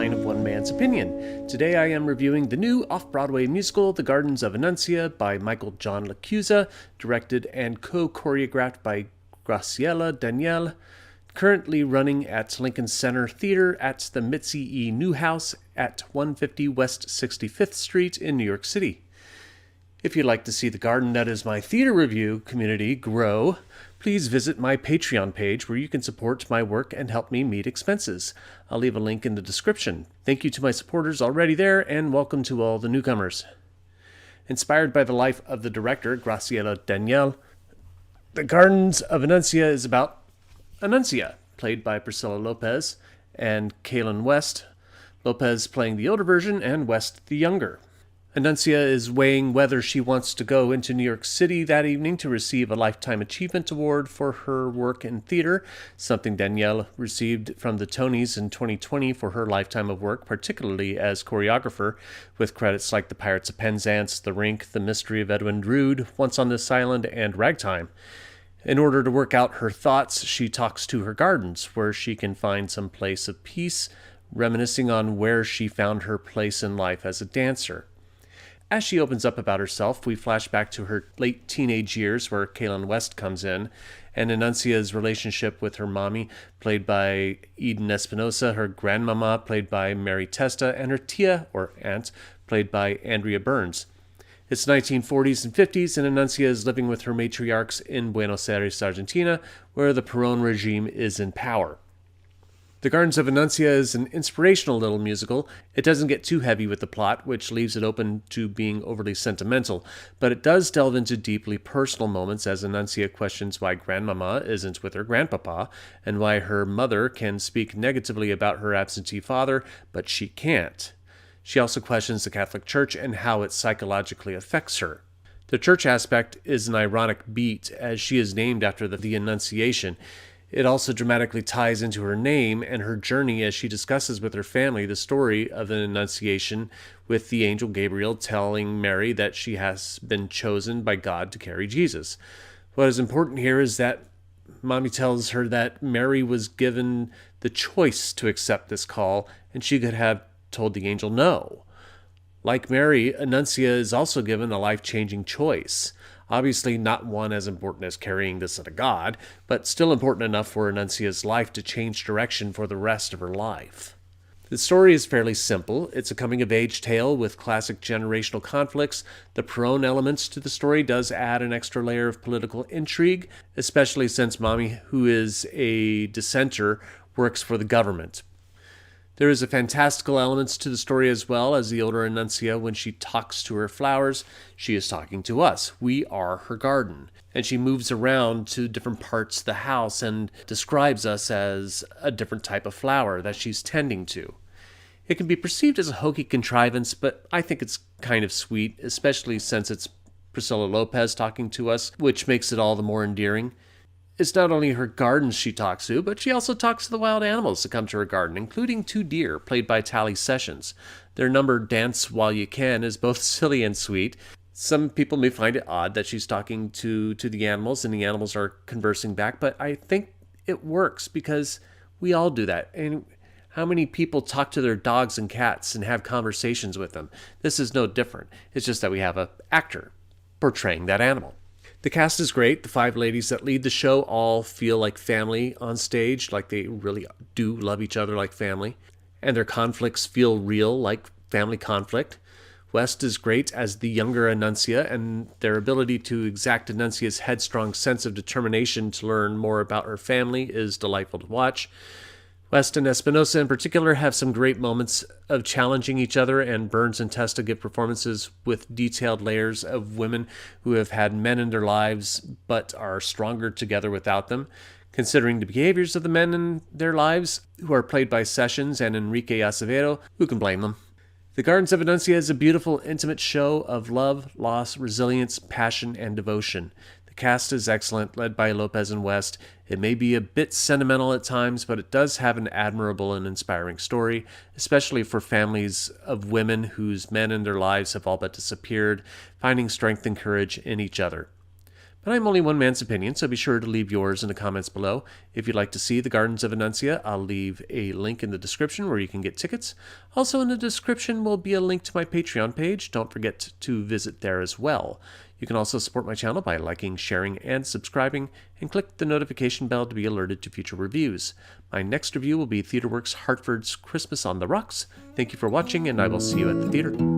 sign of one man's opinion. Today I am reviewing the new off-Broadway musical, The Gardens of Anuncia, by Michael John LaChiusa, directed and co-choreographed by Graciela, Daniele, currently running at Lincoln Center Theater at the Mitzi E. Newhouse at 150 West 65th Street in New York City. If you'd like to see the garden that is my theater review community grow, please visit my Patreon page where you can support my work and help me meet expenses. I'll leave a link in the description. Thank you to my supporters already there, and welcome to all the newcomers. Inspired by the life of the director, Graciela Daniele, The Gardens of Anuncia is about Anuncia, played by Priscilla Lopez, and Kalyn West, Lopez playing the older version and West the younger. Anuncia is weighing whether she wants to go into New York City that evening to receive a Lifetime Achievement Award for her work in theater, something Daniele received from the Tonys in 2020 for her lifetime of work, particularly as choreographer, with credits like The Pirates of Penzance, The Rink, The Mystery of Edwin Drood, Once on This Island, and Ragtime. In order to work out her thoughts, she talks to her gardens, where she can find some place of peace, reminiscing on where she found her place in life as a dancer. As she opens up about herself, we flash back to her late teenage years where Kalyn West comes in, and Anuncia's relationship with her mommy, played by Eden Espinosa, her grandmama, played by Mary Testa, and her tia, or aunt, played by Andrea Burns. It's 1940s and 50s, and Anuncia is living with her matriarchs in Buenos Aires, Argentina, where the Perón regime is in power. The Gardens of Anuncia is an inspirational little musical. It doesn't get too heavy with the plot, which leaves it open to being overly sentimental, but it does delve into deeply personal moments as Anuncia questions why Grandmama isn't with her grandpapa, and why her mother can speak negatively about her absentee father, but she can't. She also questions the Catholic Church and how it psychologically affects her. The church aspect is an ironic beat, as she is named after the Annunciation. It also dramatically ties into her name and her journey as she discusses with her family the story of the Annunciation, with the angel Gabriel telling Mary that she has been chosen by God to carry Jesus. What is important here is that Mommy tells her that Mary was given the choice to accept this call, and she could have told the angel no. Like Mary, Anuncia is also given a life-changing choice. Obviously not one as important as carrying the Son of God, but still important enough for Anuncia's life to change direction for the rest of her life. The story is fairly simple. It's a coming-of-age tale with classic generational conflicts. The Perón elements to the story does add an extra layer of political intrigue, especially since Mommy, who is a dissenter, works for the government. There is a fantastical elements to the story as well, as the older Anuncia, when she talks to her flowers, she is talking to us. We are her garden. And she moves around to different parts of the house and describes us as a different type of flower that she's tending to. It can be perceived as a hokey contrivance, but I think it's kind of sweet, especially since it's Priscilla Lopez talking to us, which makes it all the more endearing. It's not only her gardens she talks to, but she also talks to the wild animals that come to her garden, including 2 deer, played by Tally Sessions. Their number, Dance While You Can, is both silly and sweet. Some people may find it odd that she's talking to the animals and the animals are conversing back, but I think it works because we all do that. And how many people talk to their dogs and cats and have conversations with them? This is no different. It's just that we have an actor portraying that animal. The cast is great. The 5 ladies that lead the show all feel like family on stage, like they really do love each other like family. And their conflicts feel real, like family conflict. West is great as the younger Anuncia, and their ability to exact Anuncia's headstrong sense of determination to learn more about her family is delightful to watch. West and Espinosa in particular have some great moments of challenging each other, and Burns and Testa give performances with detailed layers of women who have had men in their lives but are stronger together without them. Considering the behaviors of the men in their lives, who are played by Sessions and Enrique Acevedo, who can blame them? The Gardens of Anuncia is a beautiful, intimate show of love, loss, resilience, passion, and devotion. The cast is excellent, led by Lopez and West. It may be a bit sentimental at times, but it does have an admirable and inspiring story, especially for families of women whose men in their lives have all but disappeared, finding strength and courage in each other. But I'm only one man's opinion, so be sure to leave yours in the comments below. If you'd like to see the Gardens of Anuncia, I'll leave a link in the description where you can get tickets. Also in the description will be a link to my Patreon page. Don't forget to visit there as well. You can also support my channel by liking, sharing, and subscribing, and click the notification bell to be alerted to future reviews. My next review will be TheatreWorks Hartford's Christmas on the Rocks. Thank you for watching, and I will see you at the theater.